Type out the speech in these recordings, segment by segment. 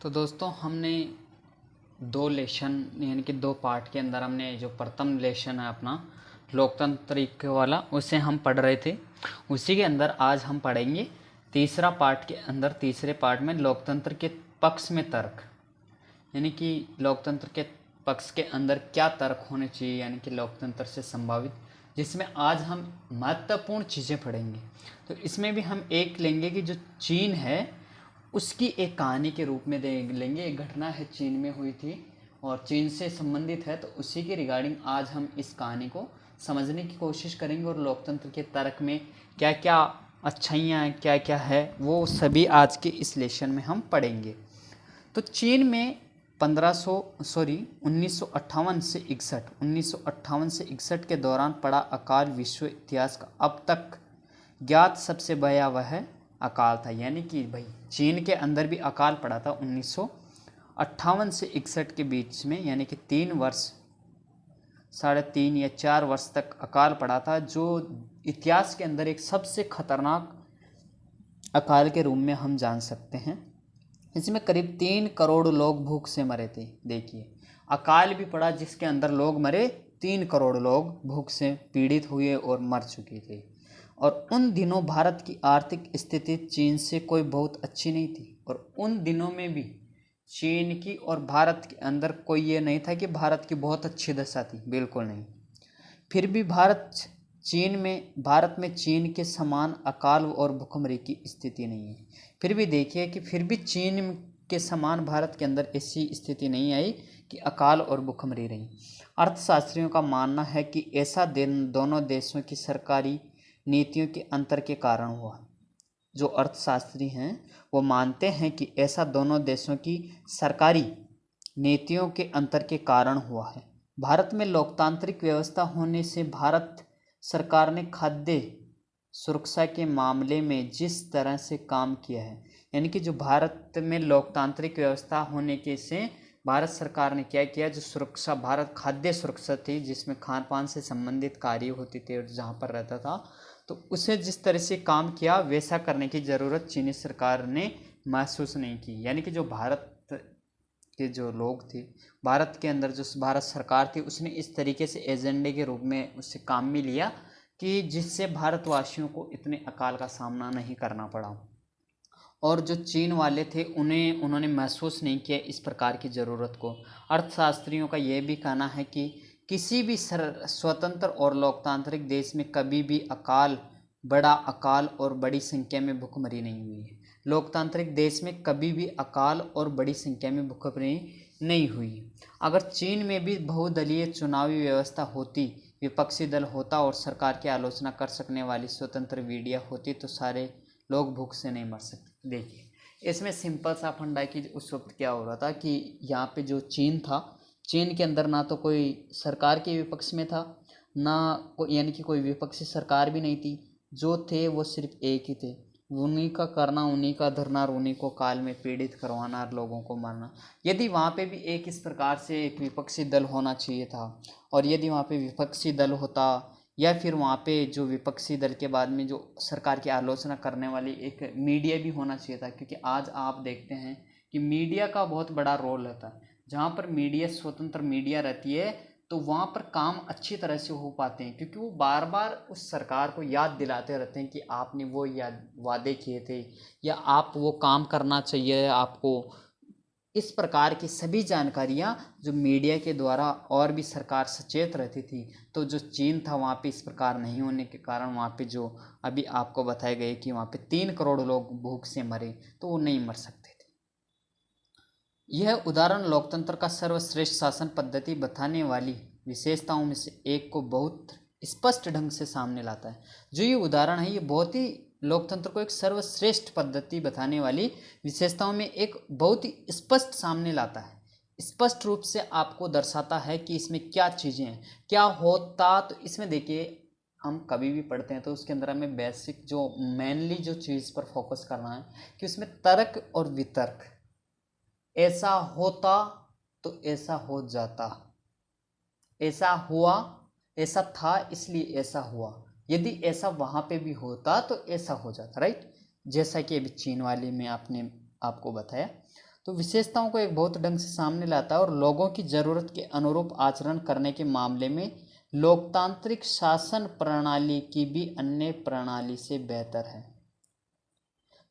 तो दोस्तों हमने दो लेशन यानी कि दो पार्ट के अंदर हमने जो प्रथम लेशन है अपना लोकतंत्र वाला उसे हम पढ़ रहे थे। उसी के अंदर आज हम पढ़ेंगे तीसरा पार्ट के अंदर तीसरे पार्ट में लोकतंत्र के पक्ष में तर्क, यानी कि लोकतंत्र के पक्ष के अंदर क्या तर्क होने चाहिए, यानी कि लोकतंत्र से संभावित, जिसमें आज हम महत्वपूर्ण चीज़ें पढ़ेंगे। तो इसमें भी हम एक लेंगे कि जो चीन है उसकी एक कहानी के रूप में देख लेंगे। एक घटना है चीन में हुई थी और चीन से संबंधित है, तो उसी के रिगार्डिंग आज हम इस कहानी को समझने की कोशिश करेंगे और लोकतंत्र के तर्क में क्या क्या अच्छाइयाँ हैं, क्या क्या है, वो सभी आज के इस लेशन में हम पढ़ेंगे। तो चीन में 1958 से 61 के दौरान पड़ा अकाल विश्व इतिहास का अब तक ज्ञात सबसे भयावह अकाल था। यानी कि भाई चीन के अंदर भी अकाल पड़ा था 1958 से 61 के बीच में, यानी कि 3 वर्ष, 3.5 या 4 वर्ष तक अकाल पड़ा था, जो इतिहास के अंदर एक सबसे खतरनाक अकाल के रूप में हम जान सकते हैं। इसमें करीब 3 करोड़ लोग भूख से मरे थे। देखिए, अकाल भी पड़ा जिसके अंदर लोग मरे, 3 करोड़ लोग भूख से पीड़ित हुए और मर चुके थे। और उन दिनों भारत की आर्थिक स्थिति चीन से कोई बहुत अच्छी नहीं थी, और उन दिनों में भी चीन की और भारत के अंदर कोई ये नहीं था कि भारत की बहुत अच्छी दशा थी, बिल्कुल नहीं। फिर भी भारत में चीन के समान अकाल और भूखमरी की स्थिति नहीं है। फिर भी देखिए कि फिर भी चीन के समान भारत के अंदर ऐसी स्थिति नहीं आई कि अकाल और भूखमरी रही। अर्थशास्त्रियों का मानना है कि ऐसा दोनों देशों की सरकारी नीतियों के अंतर के कारण हुआ। जो अर्थशास्त्री हैं वो मानते हैं कि ऐसा दोनों देशों की सरकारी नीतियों के अंतर के कारण हुआ है। भारत में लोकतांत्रिक व्यवस्था होने से भारत सरकार ने खाद्य सुरक्षा के मामले में जिस तरह से काम किया है, यानी कि जो भारत में लोकतांत्रिक व्यवस्था होने के से भारत सरकार ने क्या किया, जो सुरक्षा, भारत खाद्य सुरक्षा थी जिसमें खान पान से संबंधित कार्य होते थे और जहाँ पर रहता था, तो उसे जिस तरह से काम किया वैसा करने की ज़रूरत चीनी सरकार ने महसूस नहीं की। यानी कि जो भारत के जो लोग थे, भारत के अंदर जो भारत सरकार थी, उसने इस तरीके से एजेंडे के रूप में उससे काम में लिया कि जिससे भारतवासियों को इतने अकाल का सामना नहीं करना पड़ा। और जो चीन वाले थे उन्होंने महसूस नहीं किया इस प्रकार की ज़रूरत को। अर्थशास्त्रियों का यह भी कहना है कि किसी भी स्वतंत्र और लोकतांत्रिक देश में कभी भी बड़ा अकाल और बड़ी संख्या में भूखमरी नहीं हुई है। लोकतांत्रिक देश में कभी भी अकाल और बड़ी संख्या में भूखमरी नहीं हुई। अगर चीन में भी बहुदलीय चुनावी व्यवस्था होती, विपक्षी दल होता और सरकार की आलोचना कर सकने वाली स्वतंत्र मीडिया होती, तो सारे लोग भूख से नहीं मर सकते। देखिए, इसमें सिंपल सा फंडा है कि उस वक्त क्या हो रहा था कि यहाँ पे जो चीन था, चीन के अंदर ना तो कोई सरकार के विपक्ष में था, ना यानी कि कोई विपक्षी सरकार भी नहीं थी। जो थे वो सिर्फ एक ही थे, उन्हीं का करना, उन्हीं का धरना और उन्हीं को काल में पीड़ित करवाना और लोगों को मारना। यदि वहाँ पे भी एक इस प्रकार से एक विपक्षी दल होना चाहिए था, और यदि वहाँ पे विपक्षी दल होता, या फिर वहाँ पे जो विपक्षी दल के बाद में जो सरकार की आलोचना करने वाली एक मीडिया भी होना चाहिए था। क्योंकि आज आप देखते हैं कि मीडिया का बहुत बड़ा रोल रहता है। जहाँ पर मीडिया, स्वतंत्र मीडिया रहती है, तो वहाँ पर काम अच्छी तरह से हो पाते हैं, क्योंकि वो बार बार उस सरकार को याद दिलाते रहते हैं कि आपने वो वादे किए थे, या आप वो काम करना चाहिए आपको। इस प्रकार की सभी जानकारियाँ जो मीडिया के द्वारा और भी सरकार सचेत रहती थी। तो जो चीन था वहाँ पे इस प्रकार नहीं होने के कारण वहाँ पे जो अभी आपको बताए गए कि वहाँ पे 3 करोड़ लोग भूख से मरे, तो वो नहीं मर सकते थे। यह उदाहरण लोकतंत्र का सर्वश्रेष्ठ शासन पद्धति बताने वाली विशेषताओं में से एक को बहुत स्पष्ट ढंग से सामने लाता है। जो ये उदाहरण है, ये बहुत ही लोकतंत्र को एक सर्वश्रेष्ठ पद्धति बताने वाली विशेषताओं में एक बहुत ही स्पष्ट सामने लाता है। स्पष्ट रूप से आपको दर्शाता है कि इसमें क्या चीज़ें हैं, क्या होता। तो इसमें देखिए, हम कभी भी पढ़ते हैं तो उसके अंदर हमें बेसिक जो मेनली जो चीज़ पर फोकस करना है कि उसमें तर्क और वितर्क। ऐसा होता तो ऐसा हो जाता, ऐसा हुआ, ऐसा था इसलिए ऐसा हुआ, यदि ऐसा वहाँ पे भी होता तो ऐसा हो जाता, राइट। जैसा कि अभी चीन वाले में आपको बताया। तो विशेषताओं को एक बहुत ढंग से सामने लाता है और लोगों की ज़रूरत के अनुरूप आचरण करने के मामले में लोकतांत्रिक शासन प्रणाली की भी अन्य प्रणाली से बेहतर है।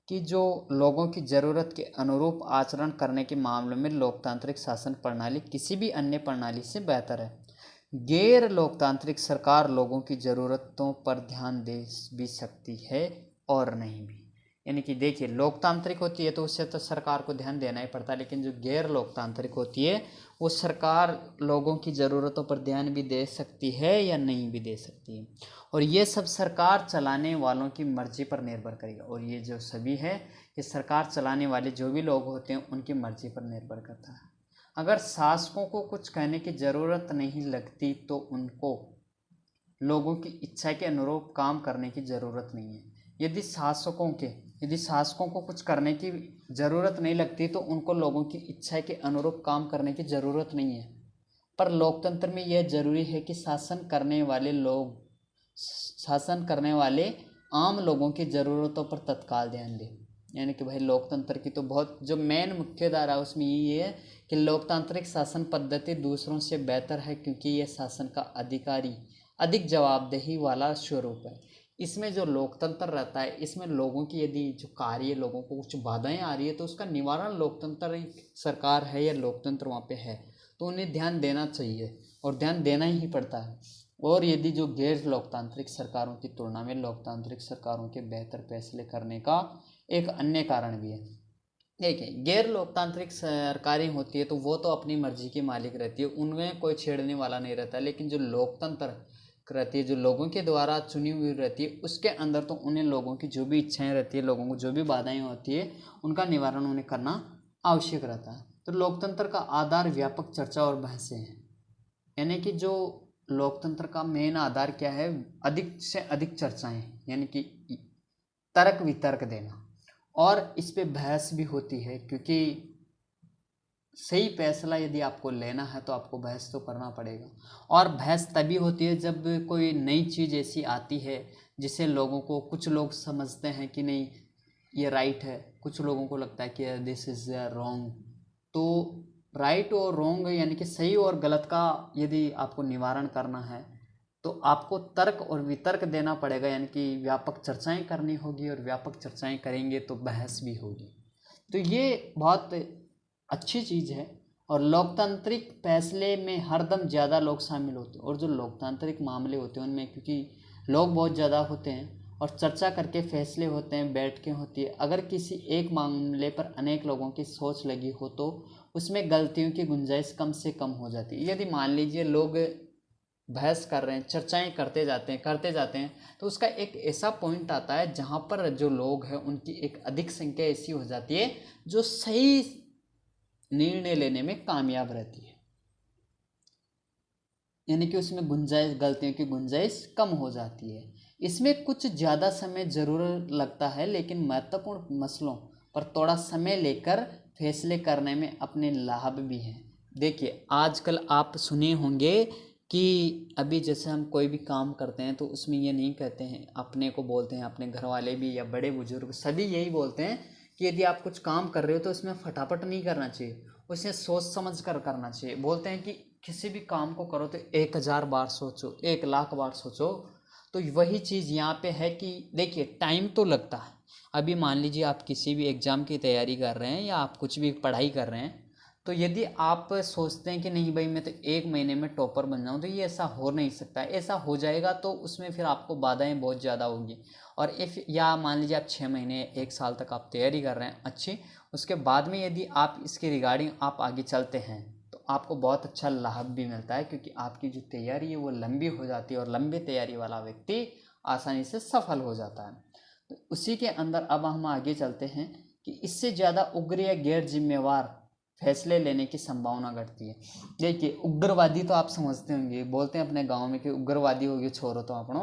कि जो लोगों की ज़रूरत के अनुरूप आचरण करने के मामले में लोकतांत्रिक शासन प्रणाली किसी भी अन्य प्रणाली से बेहतर है। गैर लोकतांत्रिक सरकार लोगों की ज़रूरतों पर ध्यान दे भी सकती है और नहीं भी। यानी कि देखिए, लोकतांत्रिक होती है तो उससे तो सरकार को ध्यान देना ही पड़ता है, लेकिन जो गैर लोकतांत्रिक होती है वो सरकार लोगों की ज़रूरतों पर ध्यान भी दे सकती है या नहीं भी दे सकती है। और ये सब सरकार चलाने वालों की मर्जी पर निर्भर करेगा। और ये जो सभी है ये सरकार चलाने वाले जो भी लोग होते हैं उनकी मर्जी पर निर्भर करता है। अगर शासकों को कुछ कहने की ज़रूरत नहीं लगती तो उनको लोगों की इच्छा के अनुरूप काम करने की ज़रूरत नहीं है। यदि शासकों को कुछ करने की ज़रूरत नहीं लगती तो उनको लोगों की इच्छा के अनुरूप काम करने की ज़रूरत नहीं है। पर लोकतंत्र में यह ज़रूरी है कि शासन करने वाले आम लोगों की ज़रूरतों पर तत्काल ध्यान दें। यानी कि भाई लोकतंत्र की तो बहुत जो मेन मुख्य धारा है उसमें ये है कि लोकतांत्रिक शासन पद्धति दूसरों से बेहतर है क्योंकि यह शासन का अधिक जवाबदेही वाला स्वरूप है। इसमें जो लोकतंत्र रहता है इसमें लोगों की यदि जो कार्य लोगों को कुछ बाधाएं आ रही है तो उसका निवारण लोकतंत्र सरकार है या लोकतंत्र वहाँ पे है तो उन्हें ध्यान देना चाहिए और ध्यान देना ही पड़ता है। और यदि जो गैर लोकतांत्रिक सरकारों की तुलना में लोकतांत्रिक सरकारों के बेहतर फैसले करने का एक अन्य कारण भी है। देखिए, गैर लोकतांत्रिक सरकारें होती है तो वो तो अपनी मर्जी की मालिक रहती है, उनमें कोई छेड़ने वाला नहीं रहता। लेकिन जो लोकतंत्र रहती है जो लोगों के द्वारा चुनी हुई रहती है उसके अंदर तो उन्हें लोगों की जो भी इच्छाएं रहती है, लोगों को जो भी बाधाएं होती है उनका निवारण उन्हें करना आवश्यक रहता है। तो लोकतंत्र का आधार व्यापक चर्चा और बहसें हैं। यानी कि जो लोकतंत्र का मेन आधार क्या है, अधिक से अधिक चर्चाएं, यानी कि तर्क वितर्क देना। और इस पे बहस भी होती है क्योंकि सही फैसला यदि आपको लेना है तो आपको बहस तो करना पड़ेगा। और बहस तभी होती है जब कोई नई चीज़ ऐसी आती है जिसे लोगों को, कुछ लोग समझते हैं कि नहीं ये राइट है, कुछ लोगों को लगता है कि दिस इज़ रॉन्ग। तो राइट और रॉन्ग यानी कि सही और गलत का यदि आपको निवारण करना है तो आपको तर्क और वितर्क देना पड़ेगा। यानी कि व्यापक चर्चाएं करनी होगी और व्यापक चर्चाएं करेंगे तो बहस भी होगी। तो ये बहुत अच्छी चीज़ है। और लोकतांत्रिक फैसले में हरदम ज़्यादा लोग शामिल होते हैं और जो लोकतांत्रिक मामले होते हैं उनमें क्योंकि लोग बहुत ज़्यादा होते हैं और चर्चा करके फैसले होते हैं, बैठ के होती है। अगर किसी एक मामले पर अनेक लोगों की सोच लगी हो तो उसमें गलतियों की गुंजाइश कम से कम हो जाती है। यदि मान लीजिए लोग बहस कर रहे हैं, चर्चाएं करते जाते हैं तो उसका एक ऐसा पॉइंट आता है जहाँ पर जो लोग हैं उनकी एक अधिक संख्या ऐसी हो जाती है जो सही निर्णय लेने में कामयाब रहती है। यानी कि उसमें गलतियों की गुंजाइश कम हो जाती है। इसमें कुछ ज़्यादा समय ज़रूर लगता है लेकिन महत्वपूर्ण मसलों पर थोड़ा समय लेकर फैसले करने में अपने लाभ भी हैं। देखिए, आजकल आप सुने होंगे कि अभी जैसे हम कोई भी काम करते हैं तो उसमें ये नहीं कहते हैं, अपने को बोलते हैं, अपने घर वाले भी या बड़े बुजुर्ग सभी यही बोलते हैं कि यदि आप कुछ काम कर रहे हो तो उसमें फटाफट नहीं करना चाहिए, उसे सोच समझ कर करना चाहिए। बोलते हैं कि किसी भी काम को करो तो 1000 बार सोचो, 1,00,000 बार सोचो। तो वही चीज़ यहाँ पे है कि देखिए, टाइम तो लगता है। अभी मान लीजिए आप किसी भी एग्ज़ाम की तैयारी कर रहे हैं या आप कुछ भी पढ़ाई कर रहे हैं तो यदि आप सोचते हैं कि नहीं भाई मैं तो 1 महीने में टॉपर बन जाऊँ तो ये ऐसा हो नहीं सकता है। ऐसा हो जाएगा तो उसमें फिर आपको बाधाएं बहुत ज़्यादा होगी। और या मान लीजिए आप 6 महीने 1 साल तक आप तैयारी कर रहे हैं अच्छी, उसके बाद में यदि आप इसके रिगार्डिंग आप आगे चलते हैं तो आपको बहुत अच्छा लाभ भी मिलता है क्योंकि आपकी जो तैयारी है वो लंबी हो जाती है और लंबी तैयारी वाला व्यक्ति आसानी से सफल हो जाता है। तो उसी के अंदर अब हम आगे चलते हैं कि इससे ज़्यादा उग्र या गैर जिम्मेवार फैसले लेने की संभावना घटती है। देखिए, उग्रवादी तो आप समझते होंगे, बोलते हैं अपने गांव में कि उग्रवादी हो गए छोरो तो आपनो,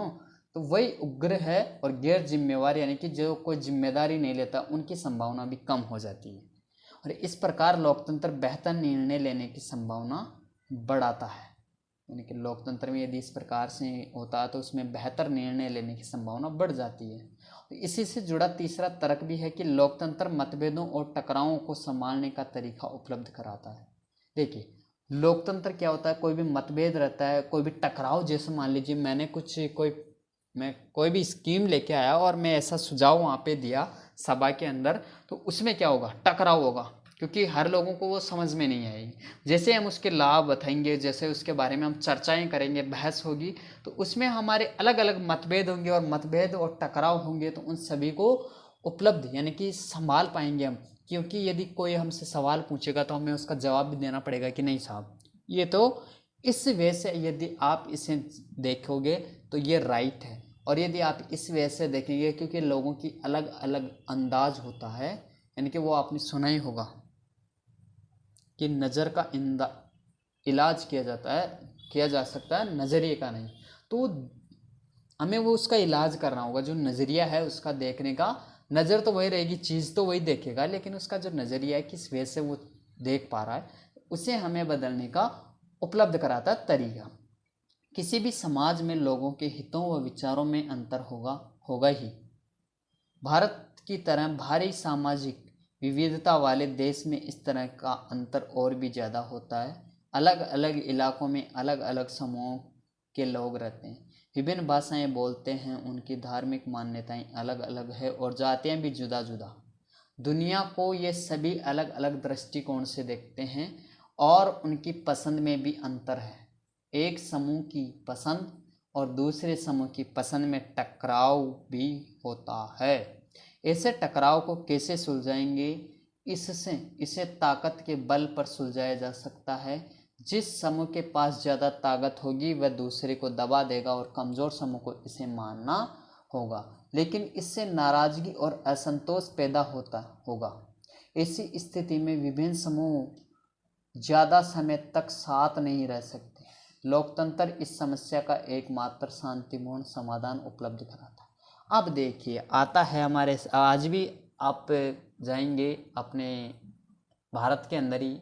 तो वही उग्र है। और गैर जिम्मेवार यानी कि जो कोई जिम्मेदारी नहीं लेता उनकी संभावना भी कम हो जाती है। और इस प्रकार लोकतंत्र बेहतर निर्णय लेने की संभावना बढ़ाता है। यानी कि लोकतंत्र में यदि इस प्रकार से होता है तो उसमें बेहतर निर्णय लेने की संभावना बढ़ जाती है। तो इसी से जुड़ा तीसरा तर्क भी है कि लोकतंत्र मतभेदों और टकरावों को संभालने का तरीका उपलब्ध कराता है। देखिए, लोकतंत्र क्या होता है, कोई भी मतभेद रहता है, कोई भी टकराव, जैसे मान लीजिए मैं कोई भी स्कीम लेके आया और मैं ऐसा सुझाव वहाँ पे दिया सभा के अंदर, तो उसमें क्या होगा, टकराव होगा, क्योंकि हर लोगों को वो समझ में नहीं आएगी। जैसे हम उसके लाभ बताएंगे, जैसे उसके बारे में हम चर्चाएं करेंगे, बहस होगी, तो उसमें हमारे अलग अलग मतभेद होंगे और मतभेद और टकराव होंगे, तो उन सभी को उपलब्ध यानी कि संभाल पाएंगे हम। क्योंकि यदि कोई हमसे सवाल पूछेगा तो हमें उसका जवाब भी देना पड़ेगा कि नहीं साहब ये तो इस वे से, यदि आप इसे देखोगे तो ये राइट है, और यदि आप इस वे से देखेंगे, क्योंकि लोगों की अलग अलग अंदाज होता है, यानी कि वो आपने सुना ही होगा कि नज़र का इलाज किया जा सकता है, नज़रिए का नहीं। तो हमें वो उसका इलाज करना होगा, जो नज़रिया है उसका देखने का, नज़र तो वही रहेगी, चीज़ तो वही देखेगा, लेकिन उसका जो नज़रिया है, किस वे से वो देख पा रहा है, उसे हमें बदलने का उपलब्ध कराता है तरीका। किसी भी समाज में लोगों के हितों व विचारों में अंतर होगा ही। भारत की तरह भारी सामाजिक विविधता वाले देश में इस तरह का अंतर और भी ज़्यादा होता है। अलग अलग इलाकों में अलग अलग समूहों के लोग रहते हैं, विभिन्न भाषाएं बोलते हैं, उनकी धार्मिक मान्यताएं अलग अलग है और जातियां भी जुदा जुदा। दुनिया को ये सभी अलग अलग दृष्टिकोण से देखते हैं और उनकी पसंद में भी अंतर है। एक समूह की पसंद और दूसरे समूह की पसंद में टकराव भी होता है। ऐसे टकराव को कैसे सुलझाएंगे, इसे ताकत के बल पर सुलझाया जा सकता है। जिस समूह के पास ज़्यादा ताकत होगी वह दूसरे को दबा देगा और कमज़ोर समूह को इसे मानना होगा, लेकिन इससे नाराज़गी और असंतोष पैदा होगा। ऐसी स्थिति में विभिन्न समूह ज़्यादा समय तक साथ नहीं रह सकते। लोकतंत्र इस समस्या का एकमात्र शांतिपूर्ण समाधान उपलब्ध कराता है। अब देखिए, आता है हमारे, आज भी आप जाएंगे अपने भारत के अंदर ही,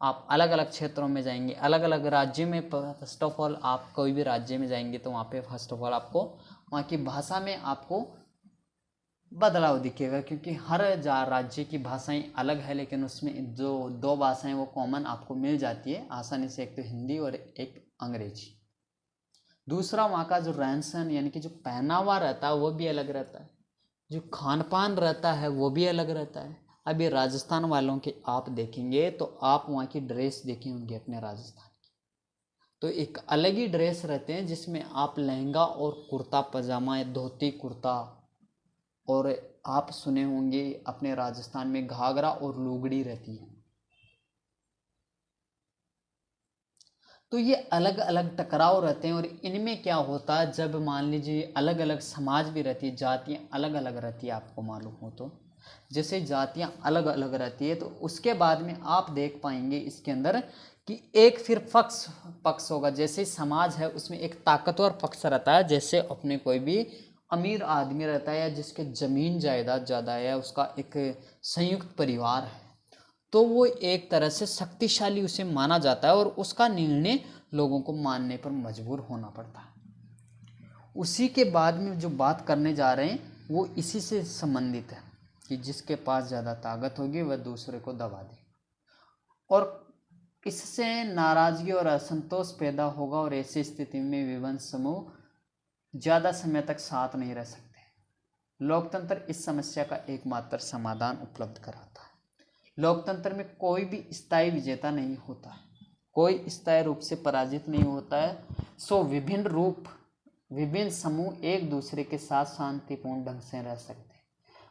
आप अलग अलग क्षेत्रों में जाएंगे, अलग अलग राज्य में, फर्स्ट ऑफ ऑल आप कोई भी राज्य में जाएंगे तो वहाँ पे फर्स्ट ऑफ ऑल आपको वहाँ की भाषा में आपको बदलाव दिखेगा, क्योंकि हर राज्य की भाषाएं अलग है, लेकिन उसमें जो दो भाषाएं वो कॉमन आपको मिल जाती है आसानी से, एक तो हिंदी और एक अंग्रेजी। दूसरा, वहाँ का जो रहन सहन यानी कि जो पहनावा रहता है वो भी अलग रहता है, जो खान पान रहता है वो भी अलग रहता है। अभी राजस्थान वालों के आप देखेंगे तो आप वहाँ की ड्रेस देखे होंगे अपने राजस्थान की, तो एक अलग ही ड्रेस रहते हैं जिसमें आप लहंगा और कुर्ता पजामा या धोती कुर्ता, और आप सुने होंगे अपने राजस्थान में घाघरा और लुगड़ी रहती है। तो ये अलग अलग टकराव रहते हैं, और इनमें क्या होता है, जब मान लीजिए अलग अलग समाज भी रहती है, जातियाँ अलग अलग रहती है, आपको मालूम हो तो जैसे जातियाँ अलग अलग रहती है, तो उसके बाद में आप देख पाएंगे इसके अंदर कि एक फिर पक्ष होगा। जैसे समाज है उसमें एक ताकतवर पक्ष रहता है, जैसे अपने कोई भी अमीर आदमी रहता है या जिसके ज़मीन जायदाद ज़्यादा है, उसका एक संयुक्त परिवार है, तो वो एक तरह से शक्तिशाली उसे माना जाता है और उसका निर्णय लोगों को मानने पर मजबूर होना पड़ता है। उसी के बाद में जो बात करने जा रहे हैं वो इसी से संबंधित है कि जिसके पास ज़्यादा ताकत होगी वह दूसरे को दबा दे, और इससे नाराज़गी और असंतोष पैदा होगा, और ऐसी स्थिति में विभिन्न समूह ज़्यादा समय तक साथ नहीं रह सकते। लोकतंत्र इस समस्या का एकमात्र समाधान उपलब्ध कराता है। लोकतंत्र में कोई भी स्थायी विजेता नहीं होता, कोई स्थायी रूप से पराजित नहीं होता है। सो विभिन्न समूह एक दूसरे के साथ शांतिपूर्ण ढंग से रह सकते हैं।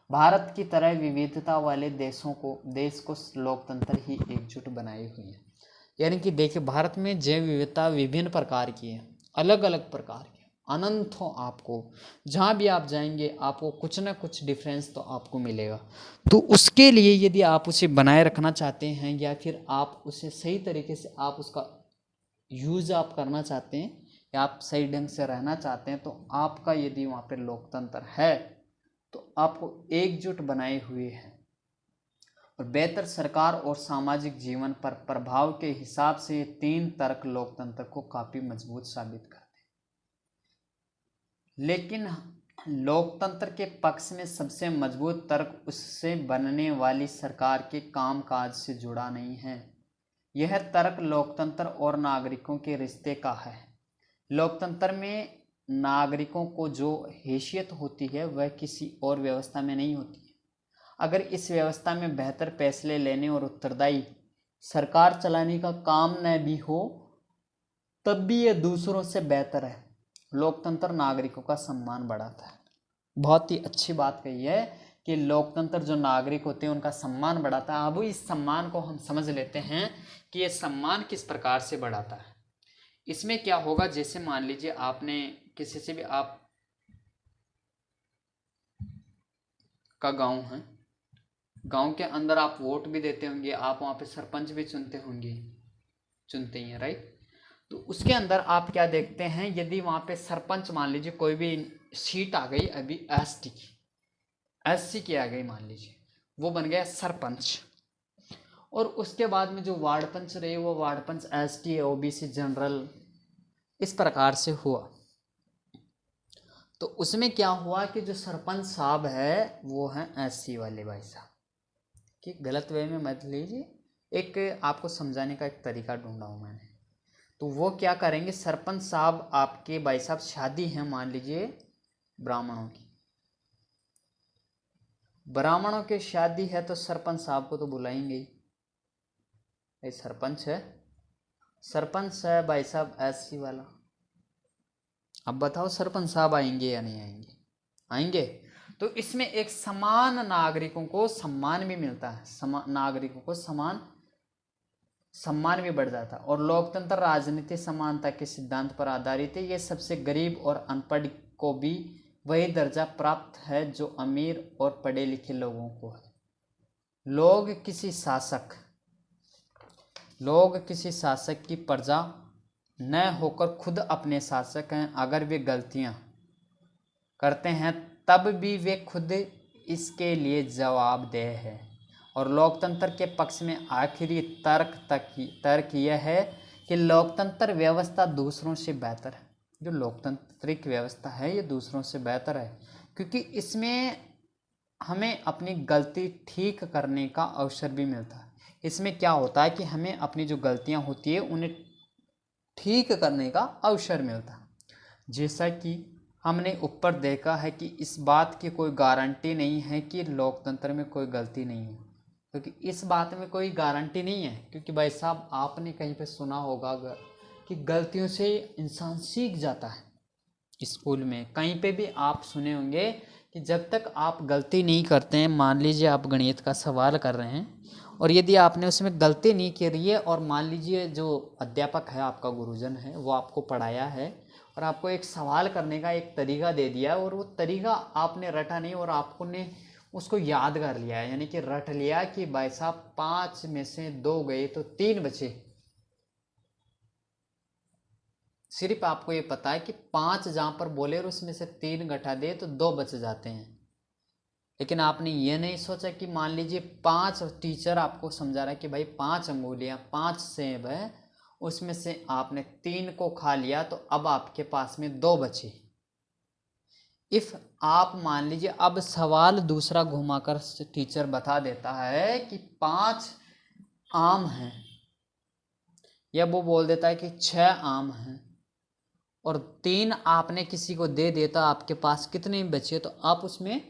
भारत की तरह विविधता वाले देश को लोकतंत्र ही एकजुट बनाई हुई है। यानी कि देखिए, भारत में जैव विविधता विभिन्न प्रकार की है, अलग अलग प्रकार की, अनंत हो, आपको जहाँ भी आप जाएंगे आपको कुछ ना कुछ डिफरेंस तो आपको मिलेगा। तो उसके लिए यदि आप उसे बनाए रखना चाहते हैं या फिर आप उसे सही तरीके से आप उसका यूज़ आप करना चाहते हैं या आप सही ढंग से रहना चाहते हैं, तो आपका यदि वहाँ पे लोकतंत्र है तो आपको एकजुट बनाए हुए है, और बेहतर सरकार और सामाजिक जीवन पर प्रभाव के हिसाब से ये तीन तर्क लोकतंत्र को काफ़ी मजबूत साबित करते हैं। लेकिन लोकतंत्र के पक्ष में सबसे मजबूत तर्क उससे बनने वाली सरकार के कामकाज से जुड़ा नहीं है। यह तर्क लोकतंत्र और नागरिकों के रिश्ते का है। लोकतंत्र में नागरिकों को जो हैसियत होती है वह किसी और व्यवस्था में नहीं होती है। अगर इस व्यवस्था में बेहतर फैसले लेने और उत्तरदायी सरकार चलाने का काम न भी हो तब भी यह दूसरों से बेहतर है। लोकतंत्र नागरिकों का सम्मान बढ़ाता है। बहुत ही अच्छी बात कही है कि लोकतंत्र जो नागरिक होते हैं उनका सम्मान बढ़ाता है। अब इस सम्मान को हम समझ लेते हैं कि यह सम्मान किस प्रकार से बढ़ाता है। इसमें क्या होगा, जैसे मान लीजिए आपने किसी से भी, आप का गांव है, गांव के अंदर आप वोट भी देते होंगे, आप वहां पे सरपंच भी चुनते होंगे, चुनते ही हैं, राइट। तो उसके अंदर आप क्या देखते हैं, यदि वहां पे सरपंच, मान लीजिए कोई भी सीट आ गई अभी एसटी की, एससी की आ गई, मान लीजिए वो बन गया सरपंच, और उसके बाद में जो वार्ड पंच रहे वो वार्ड पंच एसटी, ओबीसी, जनरल, इस प्रकार से हुआ। तो उसमें क्या हुआ कि जो सरपंच साहब है वो हैं एससी वाले भाई साहब, कि गलत वे में मत लीजिए, एक आपको समझाने का एक तरीका ढूंढा हूँ मैंने। तो वो क्या करेंगे, सरपंच साहब आपके भाई साहब शादी है मान लीजिए ब्राह्मणों की, ब्राह्मणों की शादी है तो सरपंच साहब को तो बुलाएंगे ही, ये सरपंच है, सरपंच है भाई साहब एससी वाला। अब बताओ सरपंच साहब आएंगे या नहीं आएंगे? आएंगे। तो इसमें एक समान नागरिकों को सम्मान भी मिलता है, नागरिकों को समान सम्मान भी बढ़ जाता है। और लोकतंत्र राजनीति समानता के सिद्धांत पर आधारित है। ये सबसे गरीब और अनपढ़ को भी वही दर्जा प्राप्त है जो अमीर और पढ़े लिखे लोगों को है। लोग किसी शासक की प्रजा न होकर खुद अपने शासक हैं। अगर वे गलतियां करते हैं तब भी वे खुद इसके लिए जवाबदेह है। और लोकतंत्र के पक्ष में आखिरी तर्क यह है कि लोकतंत्र व्यवस्था दूसरों से बेहतर है। जो लोकतांत्रिक व्यवस्था है ये दूसरों से बेहतर है, क्योंकि इसमें हमें अपनी गलती ठीक करने का अवसर भी मिलता है। इसमें क्या होता है कि हमें अपनी जो गलतियां होती है उन्हें ठीक करने का अवसर मिलता है। जैसा कि हमने ऊपर देखा है कि इस बात की कोई गारंटी नहीं है कि लोकतंत्र में कोई गलती नहीं है, क्योंकि इस बात में कोई गारंटी नहीं है। क्योंकि भाई साहब आपने कहीं पे सुना होगा कि गलतियों से इंसान सीख जाता है। स्कूल में कहीं पे भी आप सुने होंगे कि जब तक आप गलती नहीं करते हैं, मान लीजिए आप गणित का सवाल कर रहे हैं और यदि आपने उसमें गलती नहीं करी है और मान लीजिए जो अध्यापक है, आपका गुरुजन है, वो आपको पढ़ाया है और आपको एक सवाल करने का एक तरीका दे दिया और वो तरीका आपने रटा नहीं और आपको ने उसको याद कर लिया है, यानी कि रट लिया कि भाई साहब 5 में से 2 गए तो 3 बचे। सिर्फ आपको ये पता है कि 5 जहाँ पर बोले और उसमें से 3 घटा दे तो 2 बच जाते हैं। लेकिन आपने ये नहीं सोचा कि मान लीजिए 5, टीचर आपको समझा रहा है कि भाई 5 अंगुलियाँ 5 सेब है, उसमें से आपने 3 को खा लिया तो अब आपके पास में 2 बचे। इफ आप मान लीजिए अब सवाल दूसरा घुमाकर टीचर बता देता है कि 5 आम हैं, या वो बोल देता है कि 6 आम हैं और 3 आपने किसी को दे देता, आपके पास कितने बचे, तो आप उसमें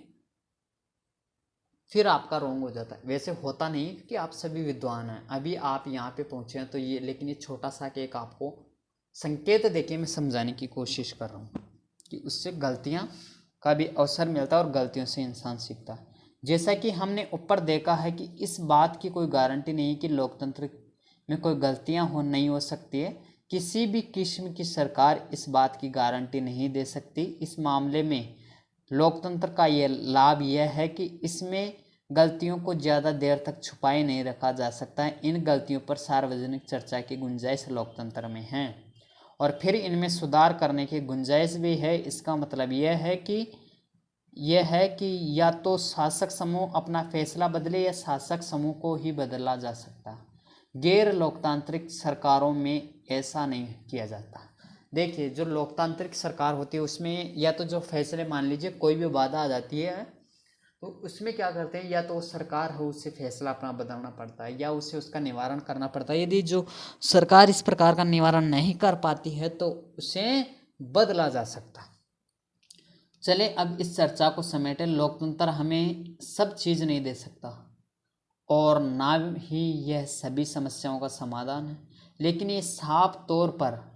फिर आपका रोंग हो जाता है। वैसे होता नहीं कि आप सभी विद्वान हैं, अभी आप यहाँ पे पहुँचे हैं तो ये, लेकिन ये छोटा सा कि एक आपको संकेत देके मैं समझाने की कोशिश कर रहा हूँ कि उससे गलतियाँ का भी अवसर मिलता है और गलतियों से इंसान सीखता है। जैसा कि हमने ऊपर देखा है कि इस बात की कोई गारंटी नहीं कि लोकतंत्र में कोई गलतियाँ नहीं हो सकती है। किसी भी किस्म की सरकार इस बात की गारंटी नहीं दे सकती। इस मामले में लोकतंत्र का यह लाभ यह है कि इसमें गलतियों को ज़्यादा देर तक छुपाए नहीं रखा जा सकता है। इन गलतियों पर सार्वजनिक चर्चा की गुंजाइश लोकतंत्र में है और फिर इनमें सुधार करने की गुंजाइश भी है। इसका मतलब यह है कि या तो शासक समूह अपना फैसला बदले या शासक समूह को ही बदला जा सकता है। गैर लोकतांत्रिक सरकारों में ऐसा नहीं किया जाता। देखिए जो लोकतांत्रिक सरकार होती है उसमें या तो जो फैसले, मान लीजिए कोई भी बाधा आ जाती है तो उसमें क्या करते हैं, या तो वो सरकार हो उससे फैसला अपना बदलना पड़ता है या उसे उसका निवारण करना पड़ता है। यदि जो सरकार इस प्रकार का निवारण नहीं कर पाती है तो उसे बदला जा सकता है। चले अब इस चर्चा को समेटे। लोकतंत्र हमें सब चीज़ नहीं दे सकता और ना ही यह सभी समस्याओं का समाधान है, लेकिन ये साफ तौर पर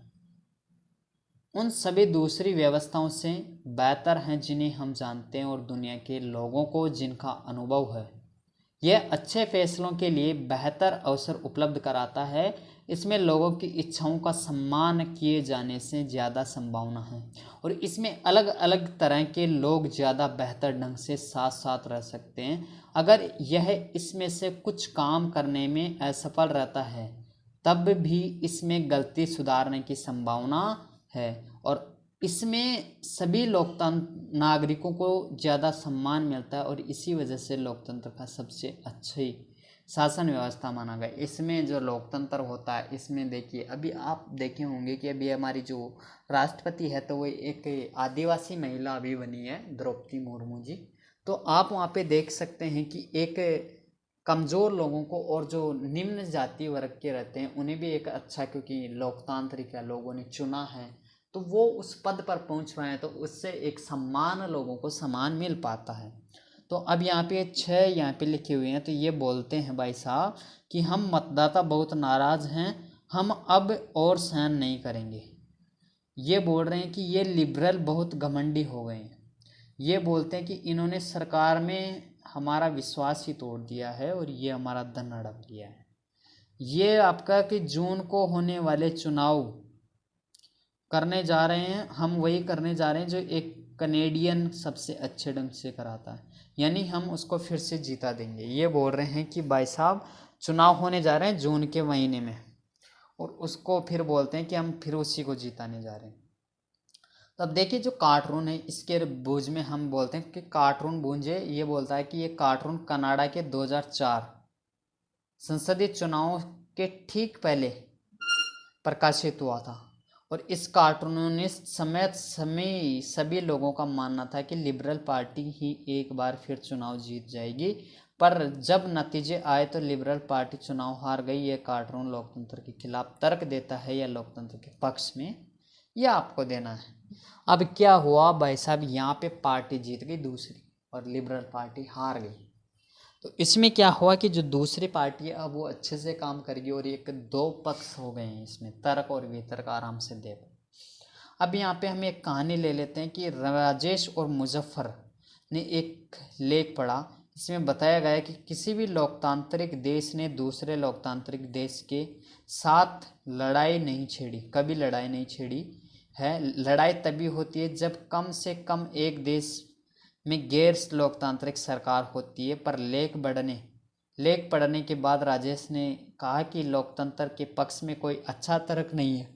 उन सभी दूसरी व्यवस्थाओं से बेहतर हैं जिन्हें हम जानते हैं और दुनिया के लोगों को जिनका अनुभव है। यह अच्छे फैसलों के लिए बेहतर अवसर उपलब्ध कराता है। इसमें लोगों की इच्छाओं का सम्मान किए जाने से ज़्यादा संभावना है और इसमें अलग अलग तरह के लोग ज़्यादा बेहतर ढंग से साथ साथ रह सकते हैं। अगर यह इसमें से कुछ काम करने में असफल रहता है तब भी इसमें गलती सुधारने की संभावना है और इसमें सभी लोकतंत्र नागरिकों को ज़्यादा सम्मान मिलता है और इसी वजह से लोकतंत्र का सबसे अच्छी शासन व्यवस्था माना गया। इसमें जो लोकतंत्र होता है इसमें देखिए, अभी आप देखे होंगे कि अभी हमारी जो राष्ट्रपति है तो वो एक आदिवासी महिला अभी बनी है, द्रौपदी मुर्मू जी। तो आप वहाँ पे देख सकते हैं कि एक कमज़ोर लोगों को और जो निम्न जाति वर्ग के रहते हैं उन्हें भी एक अच्छा, क्योंकि लोकतांत्रिक है, लोगों ने चुना है तो वो उस पद पर पहुंच पाए हैं तो उससे एक सम्मान लोगों को समान मिल पाता है। तो अब यहाँ पे 6 यहाँ पे लिखे हुए हैं तो ये बोलते हैं भाई साहब कि हम मतदाता बहुत नाराज़ हैं, हम अब और सहन नहीं करेंगे। ये बोल रहे हैं कि ये लिबरल बहुत घमंडी हो गए हैं। ये बोलते हैं कि इन्होंने सरकार में हमारा विश्वास ही तोड़ दिया है और ये हमारा धन हड़प लिया है। ये आपका कि जून को होने वाले चुनाव करने जा रहे हैं, हम वही करने जा रहे हैं जो एक कनेडियन सबसे अच्छे ढंग से कराता है, यानी हम उसको फिर से जीता देंगे। ये बोल रहे हैं कि भाई साहब चुनाव होने जा रहे हैं जून के महीने में और उसको फिर बोलते हैं कि हम फिर उसी को जीताने जा रहे हैं। तो अब देखिए जो कार्टून है इसके बूझ में हम बोलते हैं कि कार्टून बूझे, ये बोलता है कि ये कार्टून कनाडा के 2004 संसदीय चुनाव के ठीक पहले प्रकाशित हुआ था और इस कार्टूनिस्ट समेत सभी लोगों का मानना था कि लिबरल पार्टी ही एक बार फिर चुनाव जीत जाएगी, पर जब नतीजे आए तो लिबरल पार्टी चुनाव हार गई। यह कार्टून लोकतंत्र के खिलाफ तर्क देता है या लोकतंत्र के पक्ष में, यह आपको देना है। अब क्या हुआ भाई साहब, यहाँ पे पार्टी जीत गई दूसरी और लिबरल पार्टी हार गई। तो इसमें क्या हुआ कि जो दूसरी पार्टी है अब वो अच्छे से काम करेगी और एक दो पक्ष हो गए हैं इसमें, तर्क और वितर्क आराम से दे। अब यहाँ पे हम एक कहानी ले लेते हैं कि राजेश और मुजफ्फर ने एक लेख पढ़ा। इसमें बताया गया है कि किसी भी लोकतांत्रिक देश ने दूसरे लोकतांत्रिक देश के साथ लड़ाई नहीं छेड़ी, कभी लड़ाई नहीं छेड़ी है। लड़ाई तभी होती है जब कम से कम एक देश में गैर लोकतांत्रिक सरकार होती है। पर लेख पढ़ने के बाद राजेश ने कहा कि लोकतंत्र के पक्ष में कोई अच्छा तर्क नहीं है,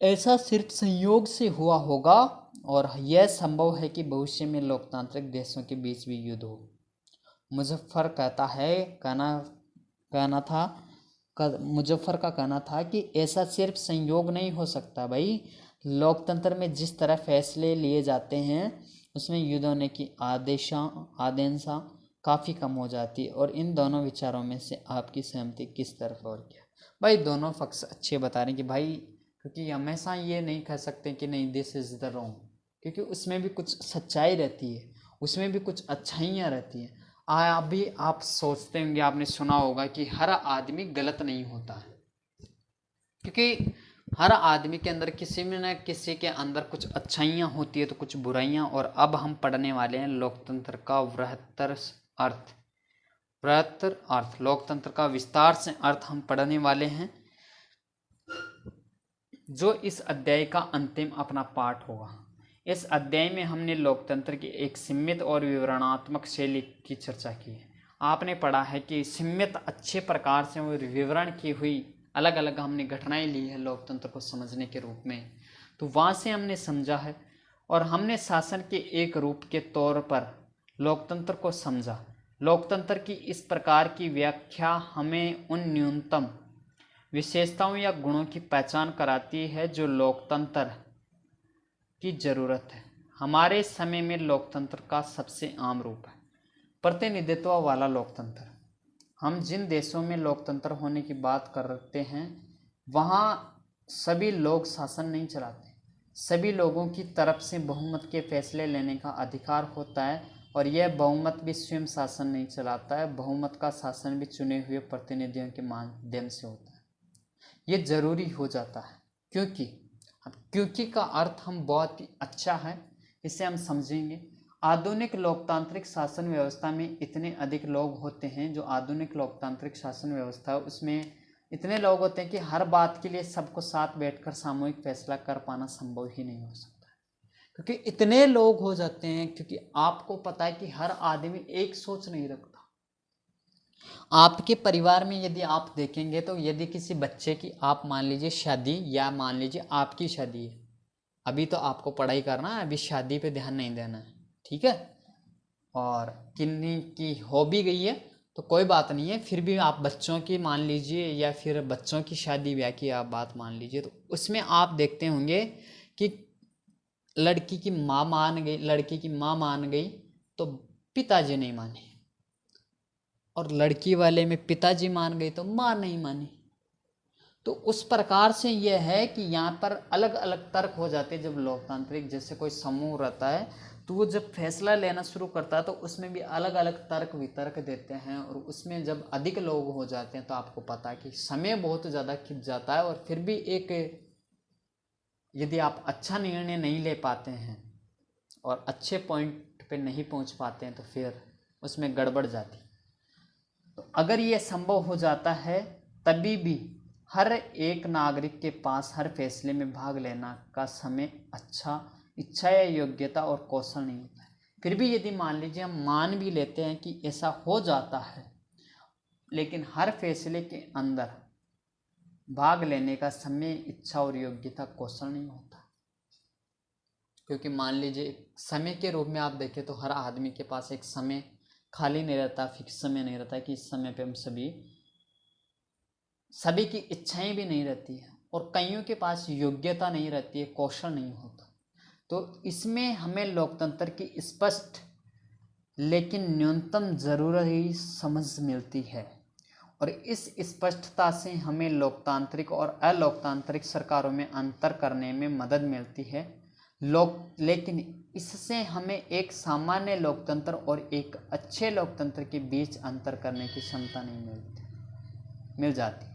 ऐसा सिर्फ संयोग से हुआ होगा और यह संभव है कि भविष्य में लोकतांत्रिक देशों के बीच भी युद्ध हो। मुजफ्फर का कहना था कि ऐसा सिर्फ संयोग नहीं हो सकता भाई, लोकतंत्र में जिस तरह फैसले लिए जाते हैं उसमें युद्ध होने की आदेशा काफ़ी कम हो जाती है। और इन दोनों विचारों में से आपकी सहमति किस तरफ और क्या? भाई दोनों पक्ष अच्छे बता रहे हैं कि भाई, क्योंकि हमेशा ये नहीं कह सकते कि नहीं दिस इज़ द रॉन्ग, क्योंकि उसमें भी कुछ सच्चाई रहती है, उसमें भी कुछ अच्छाइयाँ रहती हैं। अभी आप सोचते होंगे, आपने सुना होगा कि हर आदमी गलत नहीं होता है, क्योंकि हर आदमी के अंदर किसी में न किसी के अंदर कुछ अच्छाइयाँ होती है तो कुछ बुराइयाँ। और अब हम पढ़ने वाले हैं लोकतंत्र का बृहत्तर अर्थ, लोकतंत्र का विस्तार से अर्थ हम पढ़ने वाले हैं, जो इस अध्याय का अंतिम अपना पाठ होगा। इस अध्याय में हमने लोकतंत्र की एक सीमित और विवरणात्मक शैली की चर्चा की है। आपने पढ़ा है कि सीमित अच्छे प्रकार से विवरण की हुई अलग अलग हमने घटनाएं ली है लोकतंत्र को समझने के रूप में, तो वहाँ से हमने समझा है और हमने शासन के एक रूप के तौर पर लोकतंत्र को समझा। लोकतंत्र की इस प्रकार की व्याख्या हमें उन न्यूनतम विशेषताओं या गुणों की पहचान कराती है जो लोकतंत्र की जरूरत है। हमारे समय में लोकतंत्र का सबसे आम रूप है प्रतिनिधित्व वाला लोकतंत्र। हम जिन देशों में लोकतंत्र होने की बात करते हैं वहाँ सभी लोग शासन नहीं चलाते, सभी लोगों की तरफ से बहुमत के फैसले लेने का अधिकार होता है और यह बहुमत भी स्वयं शासन नहीं चलाता है, बहुमत का शासन भी चुने हुए प्रतिनिधियों के माध्यम से होता है। ये जरूरी हो जाता है क्योंकि का अर्थ हम बहुत ही अच्छा है, इसे हम समझेंगे। आधुनिक लोकतांत्रिक शासन व्यवस्था में इतने अधिक लोग होते हैं, जो आधुनिक लोकतांत्रिक शासन व्यवस्था है उसमें इतने लोग होते हैं कि हर बात के लिए सबको साथ बैठकर सामूहिक फैसला कर पाना संभव ही नहीं हो सकता, क्योंकि इतने लोग हो जाते हैं। क्योंकि आपको पता है कि हर आदमी एक सोच नहीं रखता। आपके परिवार में यदि आप देखेंगे तो यदि किसी बच्चे की आप मान लीजिए शादी, या मान लीजिए आपकी शादी है, अभी तो आपको पढ़ाई करना है, अभी शादी पे ध्यान नहीं देना है, ठीक है, और किन्हीं की हो भी गई है तो कोई बात नहीं है, फिर भी आप बच्चों की मान लीजिए या फिर बच्चों की शादी ब्याह की आप बात मान लीजिए, तो उसमें आप देखते होंगे कि लड़की की माँ मान गई, लड़की की माँ मान गई तो पिताजी नहीं माने, और लड़की वाले में पिताजी मान गए तो माँ नहीं मानी। तो उस प्रकार से यह है कि यहाँ पर अलग अलग तर्क हो जाते हैं। जब लोकतांत्रिक जैसे कोई समूह रहता है तो वो जब फैसला लेना शुरू करता है तो उसमें भी अलग अलग तर्क वितर्क देते हैं, और उसमें जब अधिक लोग हो जाते हैं तो आपको पता है कि समय बहुत ज़्यादा खिंच जाता है, और फिर भी एक यदि आप अच्छा निर्णय नहीं ले पाते हैं और अच्छे पॉइंट पे नहीं पहुंच पाते हैं तो फिर उसमें गड़बड़ जाती। तो अगर ये संभव हो जाता है तभी भी हर एक नागरिक के पास हर फैसले में भाग लेना का समय अच्छा इच्छा या योग्यता और कौशल नहीं होता है। फिर भी यदि मान लीजिए हम मान भी लेते हैं कि ऐसा हो जाता है, लेकिन हर फैसले के अंदर भाग लेने का समय इच्छा और योग्यता कौशल नहीं होता, क्योंकि मान लीजिए समय के रूप में आप देखें तो हर आदमी के पास एक समय खाली नहीं रहता, फिक्स समय नहीं रहता कि इस समय पे हम सभी की इच्छाएं भी नहीं रहती है, और कईयों के पास योग्यता नहीं रहती है, कौशल नहीं होता। तो इसमें हमें लोकतंत्र की स्पष्ट लेकिन न्यूनतम जरूरी समझ मिलती है, और इस स्पष्टता से हमें लोकतांत्रिक और अलोकतांत्रिक सरकारों में अंतर करने में मदद मिलती है। लेकिन इससे हमें एक सामान्य लोकतंत्र और एक अच्छे लोकतंत्र के बीच अंतर करने की क्षमता नहीं मिल जाती।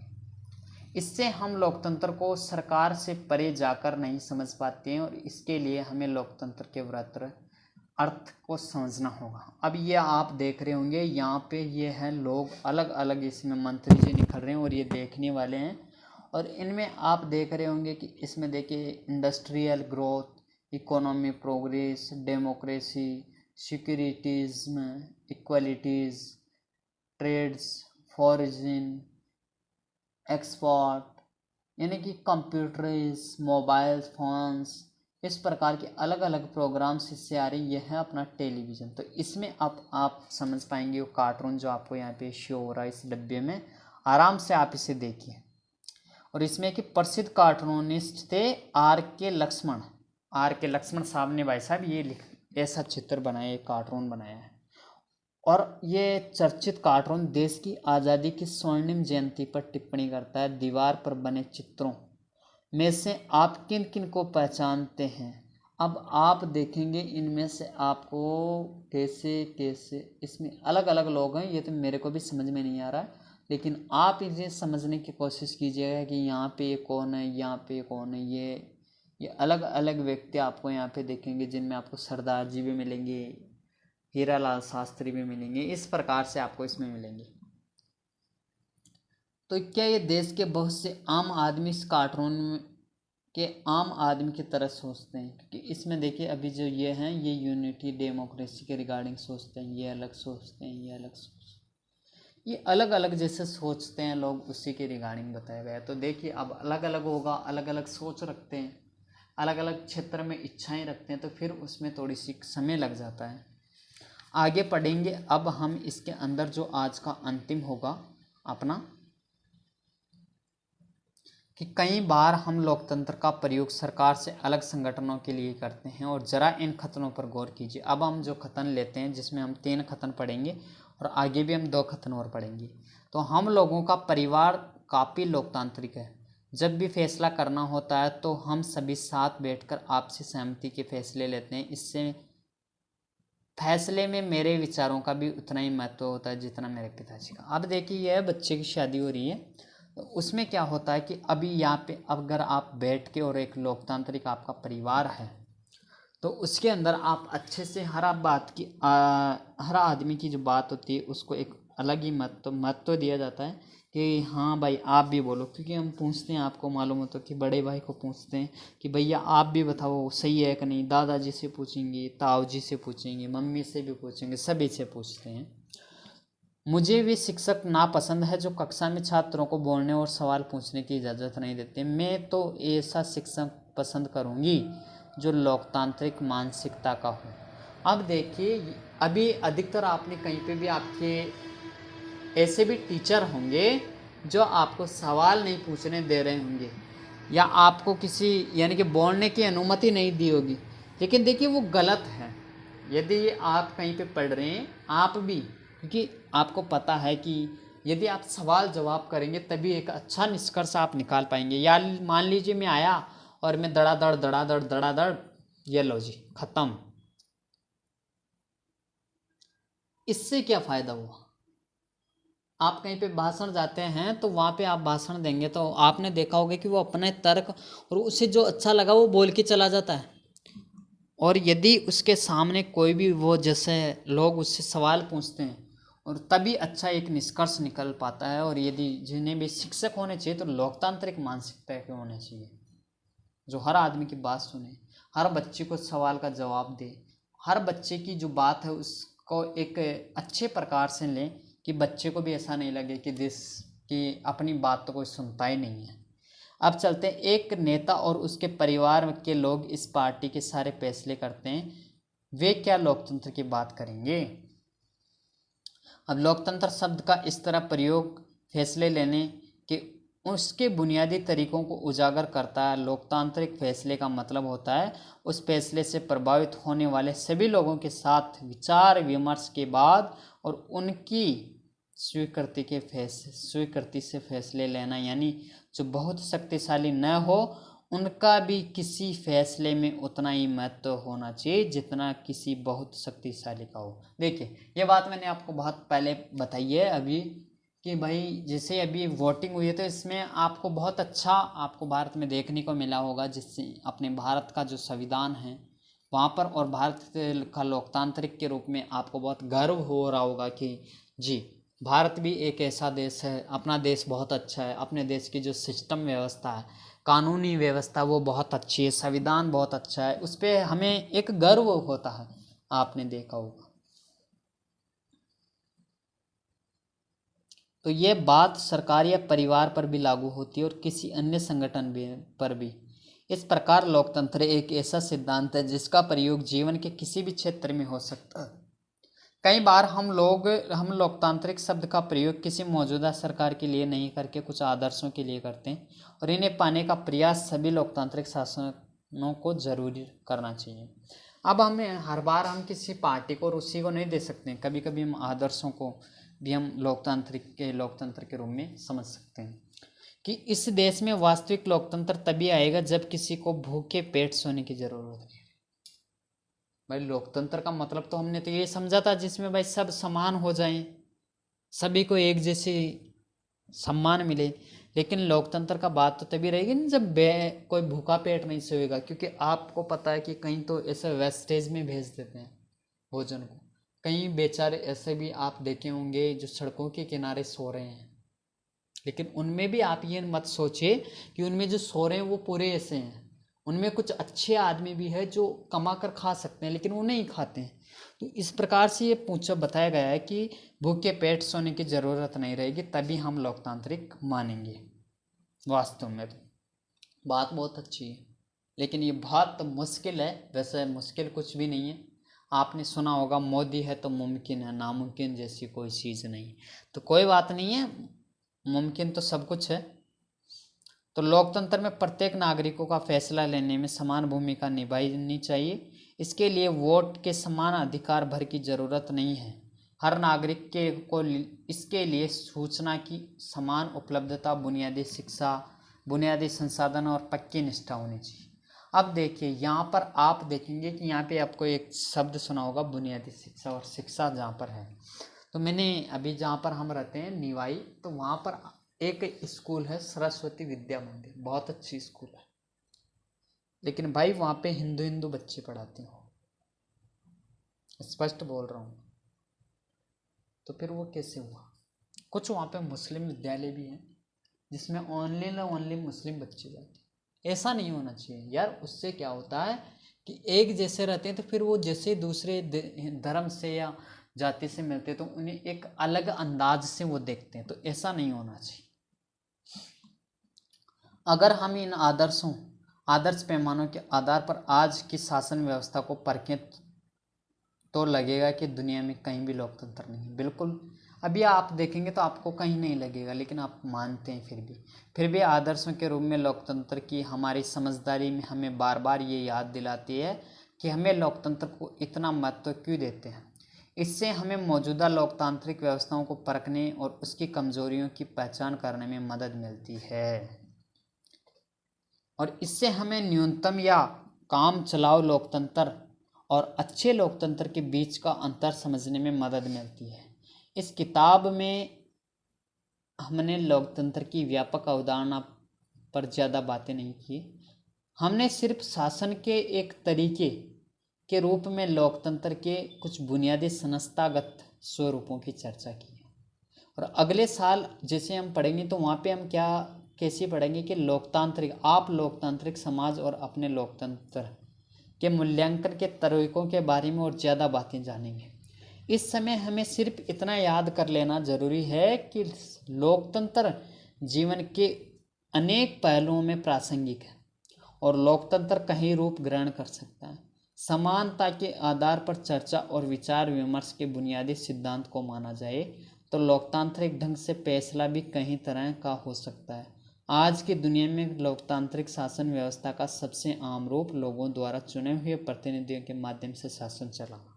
इससे हम लोकतंत्र को सरकार से परे जाकर नहीं समझ पाते हैं, और इसके लिए हमें लोकतंत्र के व्रत अर्थ को समझना होगा। अब ये आप देख रहे होंगे यहाँ पे ये है लोग अलग अलग इसमें मंत्री जी निकल रहे हैं और ये देखने वाले हैं, और इनमें आप देख रहे होंगे कि इसमें देखिए industrial growth, economy progress, democracy, securities, equalities, trades, foreign export, यानी कि कंप्यूटर्स, मोबाइल फोन्स, इस प्रकार के अलग अलग प्रोग्राम्स इससे आ रही। यह है अपना टेलीविज़न। तो इसमें आप समझ पाएंगे वो कार्टून जो आपको यहाँ पे शो हो रहा है इस डब्बे में, आराम से आप इसे देखिए। और इसमें कि प्रसिद्ध कार्टूनिस्ट थे आर के लक्ष्मण साहब ने, भाई साहब ये ऐसा चित्र बनाया, एक कार्टून बनाया है, और ये चर्चित कार्टून देश की आज़ादी की स्वर्णिम जयंती पर टिप्पणी करता है। दीवार पर बने चित्रों में से आप किन किन को पहचानते हैं? अब आप देखेंगे इनमें से आपको कैसे कैसे इसमें अलग अलग लोग हैं, ये तो मेरे को भी समझ में नहीं आ रहा है, लेकिन आप इसे समझने की कोशिश कीजिएगा कि यहाँ पे कौन है, यहाँ पे कौन है। ये अलग अलग व्यक्ति आपको यहाँ पे देखेंगे, जिनमें आपको सरदार जी भी मिलेंगे, हीरालाल शास्त्री भी मिलेंगे, इस प्रकार से आपको इसमें मिलेंगे। तो क्या ये देश के बहुत से आम आदमी इस कार्टून के आम आदमी की तरह सोचते हैं? क्योंकि इसमें देखिए अभी जो ये हैं ये यूनिटी डेमोक्रेसी के रिगार्डिंग सोचते हैं, ये अलग सोचते हैं, ये अलग सोचते हैं, ये अलग अलग जैसे सोचते हैं लोग, उसी के रिगार्डिंग बताया गया। तो देखिए अब अलग अलग होगा, अलग अलग सोच रखते हैं, अलग अलग क्षेत्र में इच्छाएं रखते हैं, तो फिर उसमें थोड़ी सी समय लग जाता है। आगे पढ़ेंगे अब हम इसके अंदर जो आज का अंतिम होगा अपना कि कई बार हम लोकतंत्र का प्रयोग सरकार से अलग संगठनों के लिए करते हैं, और ज़रा इन कथनों पर गौर कीजिए। अब हम जो कथन लेते हैं, जिसमें हम 3 कथन पढ़ेंगे और आगे भी हम 2 कथन और पढ़ेंगे। तो हम लोगों का परिवार काफ़ी लोकतांत्रिक है। जब भी फैसला करना होता है तो हम सभी साथ बैठकर आपसी सहमति के फैसले लेते हैं। इससे फैसले में मेरे विचारों का भी उतना ही महत्व होता है जितना मेरे पिताजी का। अब देखिए, यह बच्चे की शादी हो रही है, तो उसमें क्या होता है कि अभी यहाँ पे अगर आप बैठ के, और एक लोकतांत्रिक आपका परिवार है, तो उसके अंदर आप अच्छे से हर बात की हर आदमी की जो बात होती है उसको एक अलग ही महत्व दिया जाता है कि हाँ भाई आप भी बोलो। क्योंकि हम पूछते हैं, आपको मालूम हो तो, कि बड़े भाई को पूछते हैं कि भैया आप भी बताओ सही है कि नहीं। दादाजी से पूछेंगे, ताऊ जी से पूछेंगे, मम्मी से भी पूछेंगे, सभी से पूछते हैं। मुझे भी शिक्षक नापसंद है जो कक्षा में छात्रों को बोलने और सवाल पूछने की इजाज़त नहीं देते। मैं तो ऐसा शिक्षक पसंद करूंगी जो लोकतांत्रिक मानसिकता का हो। अब देखिए, अभी अधिकतर आपने कहीं पे भी आपके ऐसे भी टीचर होंगे जो आपको सवाल नहीं पूछने दे रहे होंगे, या आपको किसी यानी कि बोलने की अनुमति नहीं दी होगी। लेकिन देखिए, वो गलत है। यदि आप कहीं पे पढ़ रहे हैं, आप भी, क्योंकि आपको पता है कि यदि आप सवाल जवाब करेंगे तभी एक अच्छा निष्कर्ष आप निकाल पाएंगे। या मान लीजिए मैं आया और मैं धड़ाधड़, ये लो जी खत्म, इससे क्या फ़ायदा हुआ। आप कहीं पे भाषण जाते हैं तो वहाँ पे आप भाषण देंगे तो आपने देखा होगा कि वो अपने तर्क और उसे जो अच्छा लगा वो बोल के चला जाता है। और यदि उसके सामने कोई भी, वो जैसे लोग उससे सवाल पूछते हैं, और तभी अच्छा एक निष्कर्ष निकल पाता है। और यदि जिन्हें भी शिक्षक होने चाहिए तो लोकतांत्रिक मानसिकता के होने चाहिए, जो हर आदमी की बात सुने, हर बच्चे को सवाल का जवाब दे, हर बच्चे की जो बात है उसको एक अच्छे प्रकार से लें कि बच्चे को भी ऐसा नहीं लगे कि देश की अपनी बात तो कोई सुनता ही नहीं है। अब चलते हैं, एक नेता और उसके परिवार के लोग इस पार्टी के सारे फैसले करते हैं, वे क्या लोकतंत्र की बात करेंगे। अब लोकतंत्र शब्द का इस तरह प्रयोग फैसले लेने के उसके बुनियादी तरीकों को उजागर करता है। लोकतांत्रिक फैसले का मतलब होता है उस फैसले से प्रभावित होने वाले सभी लोगों के साथ विचार विमर्श के बाद और उनकी स्वीकृति से फैसले लेना। यानी जो बहुत शक्तिशाली न हो उनका भी किसी फैसले में उतना ही महत्व होना चाहिए जितना किसी बहुत शक्तिशाली का हो। देखिए, ये बात मैंने आपको बहुत पहले बताई है अभी, कि भाई जैसे अभी वोटिंग हुई है तो इसमें आपको बहुत अच्छा आपको भारत में देखने को मिला होगा, जिससे अपने भारत का जो संविधान है वहाँ पर, और भारत का लोकतांत्रिक के रूप में आपको बहुत गर्व हो रहा होगा कि जी भारत भी एक ऐसा देश है, अपना देश बहुत अच्छा है, अपने देश की जो सिस्टम व्यवस्था है, कानूनी व्यवस्था, वो बहुत अच्छी है, संविधान बहुत अच्छा है, उस पर हमें एक गर्व होता है। आपने देखा होगा। तो ये बात सरकार या परिवार पर भी लागू होती है और किसी अन्य संगठन भी पर भी। इस प्रकार लोकतंत्र एक ऐसा सिद्धांत है जिसका प्रयोग जीवन के किसी भी क्षेत्र में हो सकता है। कई बार हम लोकतांत्रिक शब्द का प्रयोग किसी मौजूदा सरकार के लिए नहीं करके कुछ आदर्शों के लिए करते हैं, और इन्हें पाने का प्रयास सभी लोकतांत्रिक शासनों को जरूरी करना चाहिए। अब हमें हर बार हम किसी पार्टी को और उसी को नहीं दे सकते हैं, कभी कभी हम आदर्शों को भी हम लोकतंत्र के रूप में समझ सकते हैं। कि इस देश में वास्तविक लोकतंत्र तभी आएगा जब किसी को भूखे पेट सोने की जरूरत नहीं। भाई लोकतंत्र का मतलब तो हमने तो ये समझा था जिसमें भाई सब समान हो जाएं, सभी को एक जैसे सम्मान मिले। लेकिन लोकतंत्र का बात तो तभी रहेगी ना जब कोई भूखा पेट नहीं सोएगा। क्योंकि आपको पता है कि कहीं तो ऐसे वेस्टेज में भेज देते हैं भोजन को, कई बेचारे ऐसे भी आप देखे होंगे जो सड़कों के किनारे सो रहे हैं। लेकिन उनमें भी आप ये मत सोचिए कि उनमें जो सो रहे हैं वो पूरे ऐसे हैं, उनमें कुछ अच्छे आदमी भी है जो कमा कर खा सकते हैं लेकिन वो नहीं खाते हैं। तो इस प्रकार से ये बताया गया है कि भूखे पेट सोने की ज़रूरत नहीं रहेगी, तभी हम लोकतांत्रिक मानेंगे। वास्तव में तो बात बहुत अच्छी है, लेकिन ये बहुत मुश्किल है। वैसे मुश्किल कुछ भी नहीं है। आपने सुना होगा मोदी है तो मुमकिन है, नामुमकिन जैसी कोई चीज़ नहीं। तो कोई बात नहीं है, मुमकिन तो सब कुछ है। तो लोकतंत्र में प्रत्येक नागरिकों का फैसला लेने में समान भूमिका निभानी चाहिए। इसके लिए वोट के समान अधिकार भर की जरूरत नहीं है। हर नागरिक को इसके लिए सूचना की समान उपलब्धता, बुनियादी शिक्षा, बुनियादी संसाधन और पक्की निष्ठा होनी चाहिए। अब देखिए यहाँ पर आप देखेंगे कि यहाँ पे आपको एक शब्द सुना होगा, बुनियादी शिक्षा। और शिक्षा जहाँ पर है, तो मैंने अभी जहाँ पर हम रहते हैं निवाई, तो वहाँ पर एक स्कूल है सरस्वती विद्या मंदिर, बहुत अच्छी स्कूल है, लेकिन भाई वहाँ पे हिंदू बच्चे पढ़ाते हो, स्पष्ट बोल रहा हूँ। तो फिर वो कैसे हुआ? कुछ वहाँ पे मुस्लिम विद्यालय भी हैं जिसमें ओनली मुस्लिम बच्चे जाते हैं। ऐसा नहीं होना चाहिए यार। उससे क्या होता है कि एक जैसे रहते हैं, तो फिर वो जैसे दूसरे धर्म से या जाति से मिलते हैं तो उन्हें एक अलग अंदाज से वो देखते हैं। तो ऐसा नहीं होना चाहिए। अगर हम इन आदर्श पैमानों के आधार पर आज की शासन व्यवस्था को परखें तो लगेगा कि दुनिया में कहीं भी लोकतंत्र नहीं। बिल्कुल, अभी आप देखेंगे तो आपको कहीं नहीं लगेगा, लेकिन आप मानते हैं। फिर भी आदर्शों के रूप में लोकतंत्र की हमारी समझदारी में हमें बार बार ये याद दिलाती है कि हमें लोकतंत्र को इतना महत्व क्यों देते हैं। इससे हमें मौजूदा लोकतांत्रिक व्यवस्थाओं को परखने और उसकी कमजोरियों की पहचान करने में मदद मिलती है, और इससे हमें न्यूनतम या काम चलाओ लोकतंत्र और अच्छे लोकतंत्र के बीच का अंतर समझने में मदद मिलती है। इस किताब में हमने लोकतंत्र की व्यापक अवधारणा पर ज़्यादा बातें नहीं की। हमने सिर्फ शासन के एक तरीके के रूप में लोकतंत्र के कुछ बुनियादी संस्थागत स्वरूपों की चर्चा की है। और अगले साल जैसे हम पढ़ेंगे तो वहाँ पे हम कैसे पढ़ेंगे कि लोकतांत्रिक समाज और अपने लोकतंत्र के मूल्यांकन के तरीकों के बारे में और ज़्यादा बातें जानेंगे। इस समय हमें सिर्फ इतना याद कर लेना जरूरी है कि लोकतंत्र जीवन के अनेक पहलुओं में प्रासंगिक है और लोकतंत्र कई रूप ग्रहण कर सकता है। समानता के आधार पर चर्चा और विचार विमर्श के बुनियादी सिद्धांत को माना जाए तो लोकतांत्रिक ढंग से फैसला भी कई तरह का हो सकता है। आज की दुनिया में लोकतांत्रिक शासन व्यवस्था का सबसे आम रूप लोगों द्वारा चुने हुए प्रतिनिधियों के माध्यम से शासन चलाना।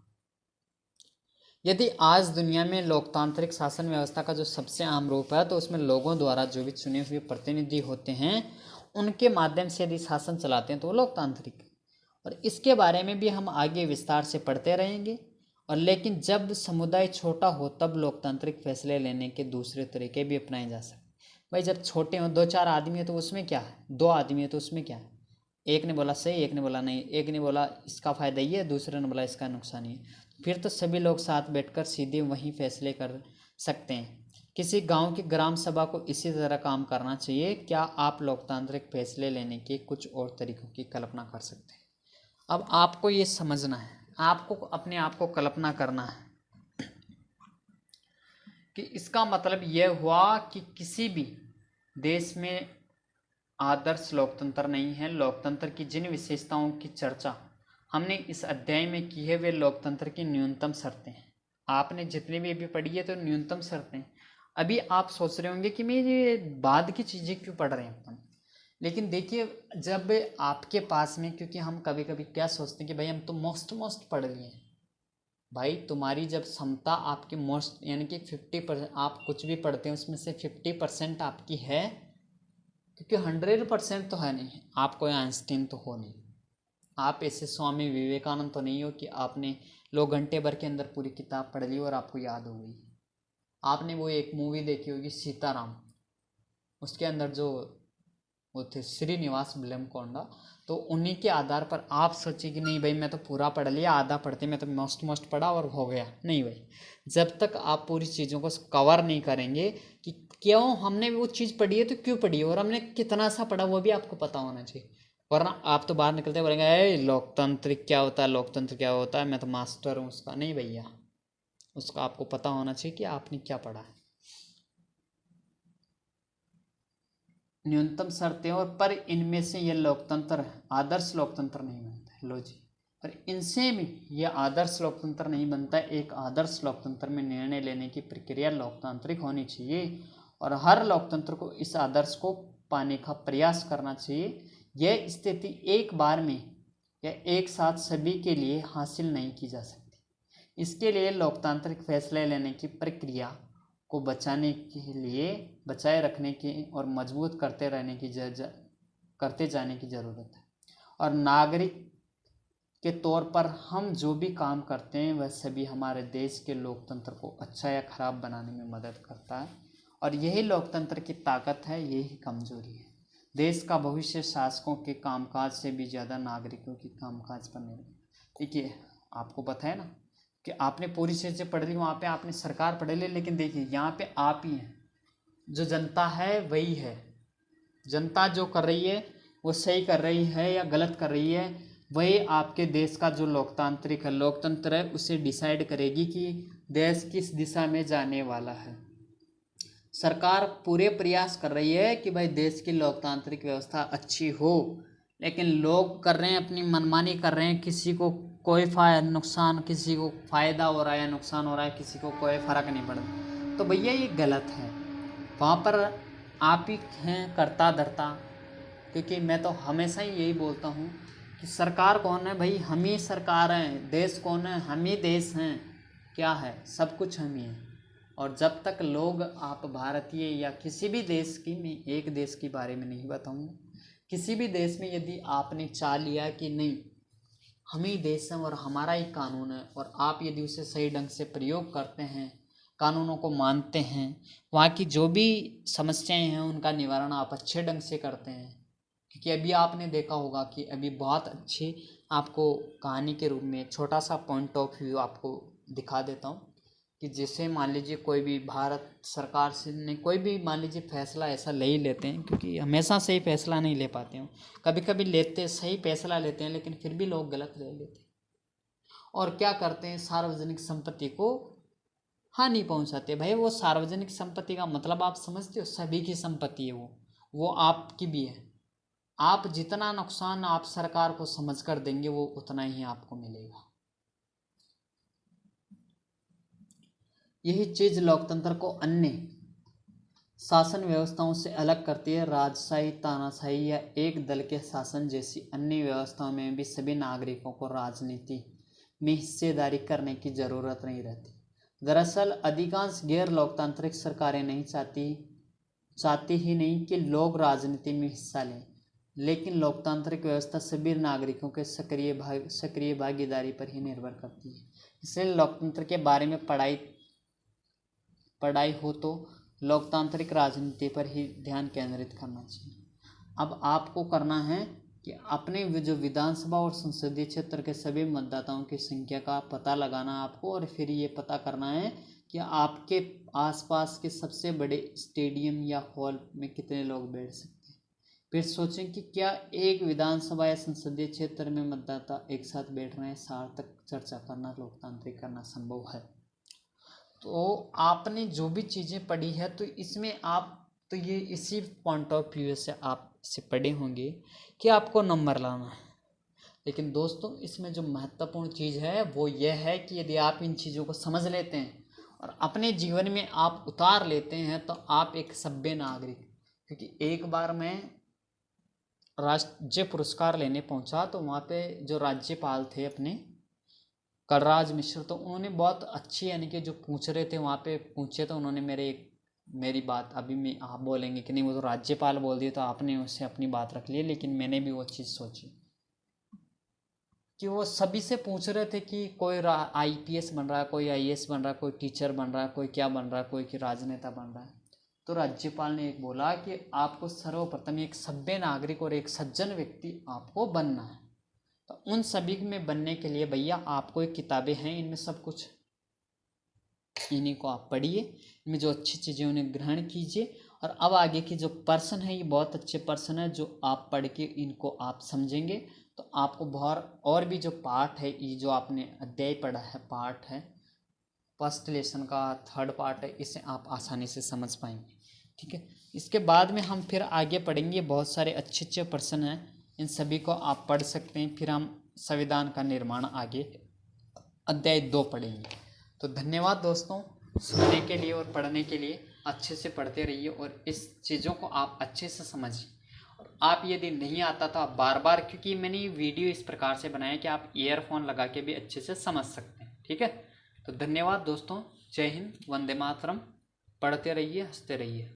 यदि आज दुनिया में लोकतांत्रिक शासन व्यवस्था का जो सबसे आम रूप है, तो उसमें लोगों द्वारा जो भी चुने हुए प्रतिनिधि होते हैं उनके माध्यम से यदि शासन चलाते हैं तो वो लोकतांत्रिक है। और इसके बारे में भी हम आगे विस्तार से पढ़ते रहेंगे। और लेकिन जब समुदाय छोटा हो तब लोकतांत्रिक फैसले लेने के दूसरे तरीके भी अपनाए जा सकते। भाई जब छोटे हों, 2-4 आदमी है तो उसमें क्या है, 2 आदमी है तो उसमें क्या है, एक ने बोला सही, एक ने बोला नहीं, एक ने बोला इसका फ़ायदा ये है, दूसरे ने बोला इसका नुकसान ही है, फिर तो सभी लोग साथ बैठकर सीधे वहीं फैसले कर सकते हैं। किसी गांव की ग्राम सभा को इसी तरह काम करना चाहिए। क्या आप लोकतांत्रिक फैसले लेने के कुछ और तरीकों की कल्पना कर सकते हैं? अब आपको ये समझना है, आपको अपने आप को कल्पना करना है कि इसका मतलब यह हुआ कि किसी भी देश में आदर्श लोकतंत्र नहीं है। लोकतंत्र की जिन विशेषताओं की चर्चा हमने इस अध्याय में की है वे लोकतंत्र की न्यूनतम शर्तें हैं। आपने जितनी भी अभी पढ़ी है तो न्यूनतम शर्तें। अभी आप सोच रहे होंगे कि मैं ये बाद की चीज़ें क्यों पढ़ रहे हैं अपन, लेकिन देखिए जब आपके पास में, क्योंकि हम कभी कभी क्या सोचते हैं कि भाई हम तो मोस्ट पढ़ लिए हैं। भाई तुम्हारी जब क्षमता आपकी मोस्ट यानी कि 50%, आप कुछ भी पढ़ते हैं उसमें से 50% आपकी है, क्योंकि 100% तो है नहीं। आप कोई आइंस्टीन तो हो नहीं, आप ऐसे स्वामी विवेकानंद तो नहीं हो कि आपने 2 घंटे भर के अंदर पूरी किताब पढ़ ली और आपको याद हो गई। आपने वो एक मूवी देखी होगी सीताराम, उसके अंदर जो वो थे श्रीनिवास बेलमकोंडा, तो उन्हीं के आधार पर आप सोचिए कि नहीं भाई मैं तो पूरा पढ़ लिया, आधा पढ़ते मैं तो मोस्ट पढ़ा और हो गया। नहीं भाई, जब तक आप पूरी चीज़ों को कवर नहीं करेंगे कि क्यों हमने वो चीज़ पढ़ी है तो क्यों पढ़ी है और हमने कितना सा पढ़ा वो भी आपको पता होना चाहिए। वरना आप तो बाहर निकलते बोलेंगे ए लोकतांत्रिक क्या होता है, लोकतंत्र क्या होता है, मैं तो मास्टर हूँ उसका। नहीं भैया, उसका आपको पता होना चाहिए कि आपने क्या पढ़ा है। न्यूनतम शर्तें और पर इनमें से यह लोकतंत्र आदर्श लोकतंत्र नहीं बनता है। लो जी, पर इनसे भी यह आदर्श लोकतंत्र नहीं बनता। एक आदर्श लोकतंत्र में निर्णय लेने की प्रक्रिया लोकतांत्रिक होनी चाहिए और हर लोकतंत्र को इस आदर्श को पाने का प्रयास करना चाहिए। यह स्थिति एक बार में या एक साथ सभी के लिए हासिल नहीं की जा सकती। इसके लिए लोकतांत्रिक फैसले लेने की प्रक्रिया को बचाए रखने की और मजबूत करते जाने की ज़रूरत है। और नागरिक के तौर पर हम जो भी काम करते हैं वह सभी हमारे देश के लोकतंत्र को अच्छा या खराब बनाने में मदद करता है। और यही लोकतंत्र की ताकत है, यही कमजोरी है। देश का भविष्य शासकों के कामकाज से भी ज़्यादा नागरिकों के कामकाज पर निर्भर। देखिए, आपको पता है ना कि आपने पूरी चीज़ें पढ़ ली, वहाँ पे आपने सरकार पढ़ ली, लेकिन देखिए यहाँ पे आप ही हैं, जो जनता है वही है। जनता जो कर रही है वो सही कर रही है या गलत कर रही है, वही आपके देश का जो लोकतंत्र है उसे डिसाइड करेगी कि देश किस दिशा में जाने वाला है। सरकार पूरे प्रयास कर रही है कि भाई देश की लोकतांत्रिक व्यवस्था अच्छी हो, लेकिन लोग कर रहे हैं, अपनी मनमानी कर रहे हैं। किसी को कोई नुकसान, किसी को फ़ायदा हो रहा है या नुकसान हो रहा है, किसी को कोई फ़र्क नहीं पड़ता। तो भैया ये गलत है। वहाँ पर आप ही हैं करता धरता, क्योंकि मैं तो हमेशा ही यही बोलता हूँ कि सरकार कौन है भाई? हम ही सरकार हैं। देश कौन है? हम ही देश हैं। क्या है? सब कुछ हम ही हैं। और जब तक लोग, आप भारतीय या किसी भी देश की, मैं एक देश के बारे में नहीं बताऊँगा, किसी भी देश में यदि आपने चाह लिया कि नहीं हम ही देश हैं और हमारा ही कानून है, और आप यदि उसे सही ढंग से प्रयोग करते हैं, कानूनों को मानते हैं, वहाँ की जो भी समस्याएं हैं उनका निवारण आप अच्छे ढंग से करते हैं। क्योंकि अभी आपने देखा होगा कि अभी बहुत अच्छी आपको कहानी के रूप में छोटा सा पॉइंट ऑफ व्यू आपको दिखा देता हूँ कि जैसे मान लीजिए कोई भी भारत सरकार से ने कोई भी मान लीजिए फैसला ऐसा ले ही लेते हैं, क्योंकि हमेशा सही फैसला नहीं ले पाते हैं, कभी कभी सही फैसला लेते हैं लेकिन फिर भी लोग गलत ले लेते हैं। और क्या करते हैं? सार्वजनिक संपत्ति को हानि पहुंचाते हैं। भाई वो सार्वजनिक संपत्ति का मतलब आप समझते हो? सभी की संपत्ति है वो आपकी भी है। आप जितना नुकसान आप सरकार को समझकर देंगे वो उतना ही आपको मिलेगा। यही चीज लोकतंत्र को अन्य शासन व्यवस्थाओं से अलग करती है। राजशाही, तानाशाही या एक दल के शासन जैसी अन्य व्यवस्थाओं में भी सभी नागरिकों को राजनीति में हिस्सेदारी करने की जरूरत नहीं रहती। दरअसल अधिकांश गैर लोकतांत्रिक सरकारें चाहती ही नहीं कि लोग राजनीति में हिस्सा लें, लेकिन लोकतांत्रिक व्यवस्था सभी नागरिकों के सक्रिय भागीदारी पर ही निर्भर करती है। इसलिए लोकतंत्र के बारे में पढ़ाई हो तो लोकतांत्रिक राजनीति पर ही ध्यान केंद्रित करना चाहिए। अब आपको करना है कि अपने जो विधानसभा और संसदीय क्षेत्र के सभी मतदाताओं की संख्या का पता लगाना आपको, और फिर ये पता करना है कि आपके आसपास के सबसे बड़े स्टेडियम या हॉल में कितने लोग बैठ सकते हैं। फिर सोचें कि क्या एक विधानसभा या संसदीय क्षेत्र में मतदाता एक साथ बैठ रहे हैं, सार्थक चर्चा करना, लोकतांत्रिक करना संभव है। तो आपने जो भी चीज़ें पढ़ी है तो इसमें आप तो ये इसी पॉइंट ऑफ व्यू से आप इसे पढ़े होंगे कि आपको नंबर लाना है। लेकिन दोस्तों इसमें जो महत्वपूर्ण चीज़ है वो ये है कि यदि आप इन चीज़ों को समझ लेते हैं और अपने जीवन में आप उतार लेते हैं तो आप एक सभ्य नागरिक। क्योंकि एक बार मैं राज्य पुरस्कार लेने पहुंचा तो वहाँ पे जो राज्यपाल थे अपने कलराज मिश्र, तो उन्होंने बहुत अच्छी, यानी कि जो पूछ रहे थे वहाँ पे पूछे तो उन्होंने मेरी बात, अभी मैं आप बोलेंगे कि नहीं वो तो राज्यपाल बोल दिए तो आपने उससे अपनी बात रख ली, लेकिन मैंने भी वो चीज़ सोची कि वो सभी से पूछ रहे थे कि कोई IPS बन रहा है, कोई IAS बन रहा है, कोई टीचर बन रहा है, कोई क्या बन रहा है, कोई राजनेता बन रहा है। तो राज्यपाल ने एक बोला कि आपको सर्वप्रथम एक सभ्य नागरिक और एक सज्जन व्यक्ति आपको बनना है। तो उन सभी में बनने के लिए भैया आपको एक किताबें हैं, इनमें सब कुछ, इन्हीं को आप पढ़िए, इनमें जो अच्छी चीज़ें उन्हें ग्रहण कीजिए। और अब आगे की जो पर्सन है ये बहुत अच्छे पर्सन है, जो आप पढ़ के इनको आप समझेंगे तो आपको बहुत, और भी जो पार्ट है, ये जो आपने अध्याय पढ़ा है, पार्ट है फर्स्ट लेसन का 3rd पार्ट है, इसे आप आसानी से समझ पाएंगे। ठीक है, इसके बाद में हम फिर आगे पढ़ेंगे, बहुत सारे अच्छे पर्सन हैं, इन सभी को आप पढ़ सकते हैं। फिर हम संविधान का निर्माण आगे अध्याय 2 पढ़ेंगे। तो धन्यवाद दोस्तों सुनने के लिए और पढ़ने के लिए। अच्छे से पढ़ते रहिए और इस चीज़ों को आप अच्छे से समझिए। और आप यदि नहीं आता तो आप बार बार, क्योंकि मैंने ये वीडियो इस प्रकार से बनाया कि आप ईयरफोन लगा के भी अच्छे से समझ सकते हैं। ठीक है, तो धन्यवाद दोस्तों, जय हिंद, वंदे मातरम। पढ़ते रहिए, हंसते रहिए।